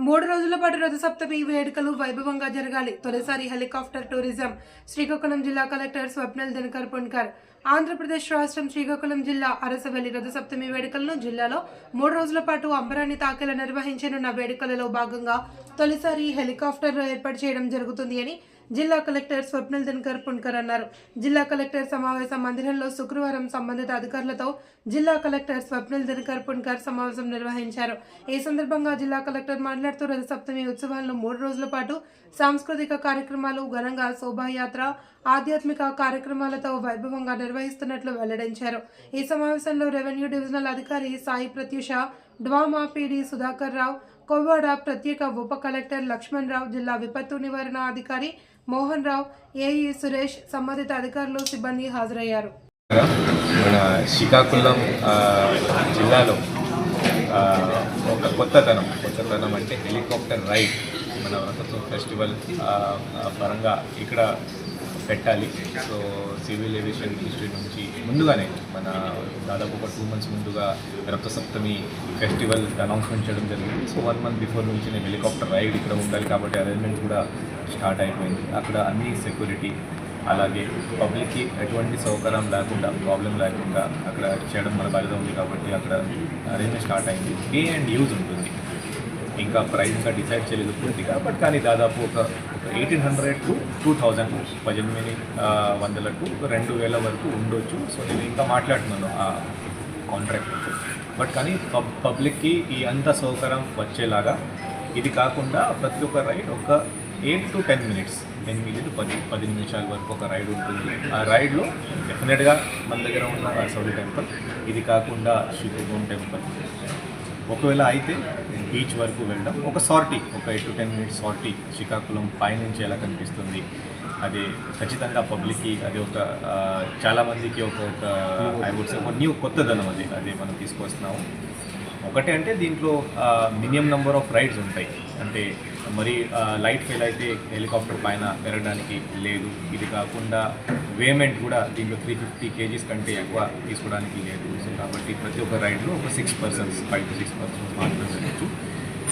3 రోజుల పాటు రథసప్తమి వేడుకలు వైభవంగా జరగాలి. తొలిసారి హెలికాప్టర్ టూరిజం. శ్రీకాకుళం జిల్లా కలెక్టర్ స్వప్నల్ దినకర్ పుణ్కర్. ఆంధ్రప్రదేశ్ రాష్ట్రం శ్రీకాకుళం జిల్లా అరసవల్లి రథసప్తమి వేడుకలను జిల్లాలో 3 రోజుల పాటు అంబరాన్ని తాకేలా నిర్వహించనున్న వేడుకలలో భాగంగా తొలిసారి హెలికాప్టర్ ఏర్పాటు చేయడం జరుగుతుంది అని జిల్లా కలెక్టర్ స్వప్నల్ దినకర్ పుణ్కర్ అన్నారు. జిల్లా కలెక్టర్ సమావేశ మందిరంలో శుక్రవారం సంబంధిత అధికారులతో జిల్లా కలెక్టర్ స్వప్నల్ దినకర్ పుణ్కర్ సమావేశం నిర్వహించారు. ఈ సందర్భంగా జిల్లా కలెక్టర్ మాట్లాడుతూ రథసప్తమి ఉత్సవాలను 3 రోజుల పాటు సాంస్కృతిక కార్యక్రమాలు, ఘనంగా శోభాయాత్ర, ఆధ్యాత్మిక కార్యక్రమాలతో వైభవంగా నిర్వహిస్తున్నట్లు వెల్లడించారు. ఈ సమావేశంలో రెవెన్యూ డివిజనల్ అధికారి సాయి ప్రత్యూష, డ్వామా పీడీ సుధాకర్ రావు, కొవ్వాడ ప్రత్యేక ఉప కలెక్టర్ లక్ష్మణ్ రావు, జిల్లా విపత్తు నివారణ అధికారి మోహన్ రావు, ఏఈ సురేష్, సంబంధిత అధికారులు, సిబ్బంది హాజరయ్యారు. మన శ్రీకాకుళం జిల్లాలో ఒక కొత్తదనం అంటే హెలికాప్టర్ రైడ్ మన రథోత్సవం ఫెస్టివల్ పరంగా ఇక్కడ పెట్టాలి. సో సివిల్ ఏవియేషన్ మినిస్ట్రీ నుంచి ముందుగానే మన దాదాపు ఒక 2 months ముందుగా రథసప్తమి ఫెస్టివల్ అనౌన్స్మెంట్ చేయడం జరిగింది. సో 1 month బిఫోర్ నుంచి నేను హెలికాప్టర్ రైడ్ ఇక్కడ ఉండాలి కాబట్టి అరేంజ్మెంట్ కూడా స్టార్ట్ అయిపోయింది. అక్కడ అన్ని సెక్యూరిటీ, అలాగే పబ్లిక్కి ఎటువంటి సౌకర్యం లేకుండా, ప్రాబ్లం లేకుండా అక్కడ చేయడం మన బాధ్యత ఉంది కాబట్టి అక్కడ అరేంజ్మెంట్ స్టార్ట్ అయింది. పే అండ్ యూజ్ ఉంటుంది, ఇంకా ప్రైస్ ఇంకా డిసైడ్ చేయలేదు పూర్తిగా, బట్ కానీ దాదాపు ఒక 1800 to 2000, 1800 to 2000 వరకు ఉండొచ్చు. సో నేను ఇంకా మాట్లాడుతున్నాను ఆ కాంట్రాక్ట్, బట్ కానీ పబ్లిక్కి ఈ అంత సౌకర్యం వచ్చేలాగా ఇది కాకుండా ప్రతి ఒక్క రైడ్ ఒక 8 to 10 minutes, 10 నిమిషాల వరకు ఒక రైడ్ ఉంటుంది. ఆ రైడ్లో డెఫినెట్గా మన దగ్గర ఉన్న సౌలి టెంపుల్, ఇది కాకుండా శ్రీకాకుళం టెంపుల్, ఒకవేళ అయితే బీచ్ వరకు వెళ్ళడం, ఒక సార్టీ, ఒక 8 to 10 minutes సార్టీ శ్రీకాకుళం పైనుంచి ఎలా కనిపిస్తుంది, అది ఖచ్చితంగా పబ్లిక్కి అది ఒక చాలామందికి ఒక ఐ వుడ్ సే ఒక న్యూ కొత్తదనం అది మనం తీసుకొస్తున్నాము. ఒకటే అంటే దీంట్లో మినిమం నెంబర్ ఆఫ్ రైడ్స్ ఉంటాయి, అంటే మరి లైట్ ఫెయిల్ అయితే హెలికాప్టర్ పైన పెరగడానికి లేదు. ఇది కాకుండా వేమెంట్ కూడా దీంట్లో 350 kgs కంటే ఎక్కువ తీసుకోవడానికి లేదు. సో కాబట్టి ప్రతి ఒక్క రైడ్లో ఒక 6 persons, 5 to 6 persons మాత్రమే వెళ్ళచ్చు.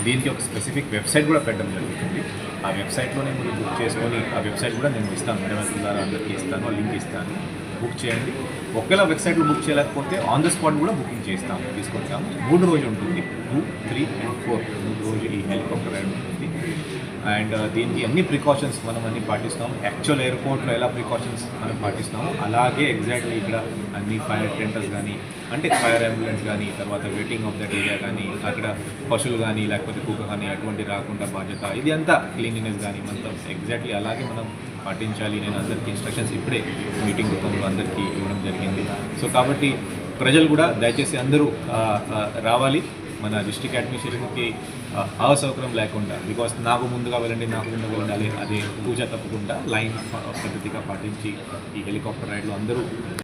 దీనికి ఒక స్పెసిఫిక్ వెబ్సైట్ కూడా పెట్టడం జరుగుతుంది. ఆ వెబ్సైట్లోనే మీరు బుక్ చేసుకొని, ఆ వెబ్సైట్ కూడా నేను ఇస్తాను, మేడం అందరికీ ఇస్తాను, లింక్ ఇస్తాను, బుక్ చేయండి. ఒకవేళ వెబ్సైట్లో బుక్ చేయలేకపోతే ఆన్ ద స్పాట్ కూడా బుకింగ్ తీసుకొచ్చాము. 3 రోజులు ఉంటుంది, 2, 3 and 4 3 రోజులు ఈ హెలికాప్టర్ రైడ్ ఉంటుంది. అండ్ దీనికి అన్ని ప్రికాషన్స్ మనం అన్ని పాటిస్తాము. యాక్చువల్ ఎయిర్పోర్ట్లో ఎలా ప్రికాషన్స్ మనం పాటిస్తాము అలాగే ఎగ్జాక్ట్లీ ఇక్కడ అన్ని ఫైర్ టెంటర్స్ కానీ, అంటే ఫైర్ అంబులెన్స్ కానీ, తర్వాత వెయిటింగ్ ఆఫ్ దట్ ఏరియా కానీ, అక్కడ పశువులు కానీ లేకపోతే కుక్క కానీ అటువంటి రాకుండా బాధ్యత, ఇది అంతా క్లీనినెస్ కానీ మొత్తం ఎగ్జాక్ట్లీ అలాగే మనం పాటించాలి. నేను అందరికీ ఇన్స్ట్రక్షన్స్ ఇప్పుడే మీటింగ్ రూపంలో అందరికీ ఇవ్వడం జరిగింది. సో కాబట్టి ప్రజలు కూడా దయచేసి అందరూ రావాలి. మన డిస్ట్రిక్ట్ అడ్మినిస్ట్రేషన్కి అసౌకర్యం లేకుండా, బికాస్ నాకు ముందుగా వెళ్ళాలి, అదే పూజ తప్పకుండా లైన్ పద్ధతిగా పాటించి ఈ హెలికాప్టర్ రైడ్లో అందరూ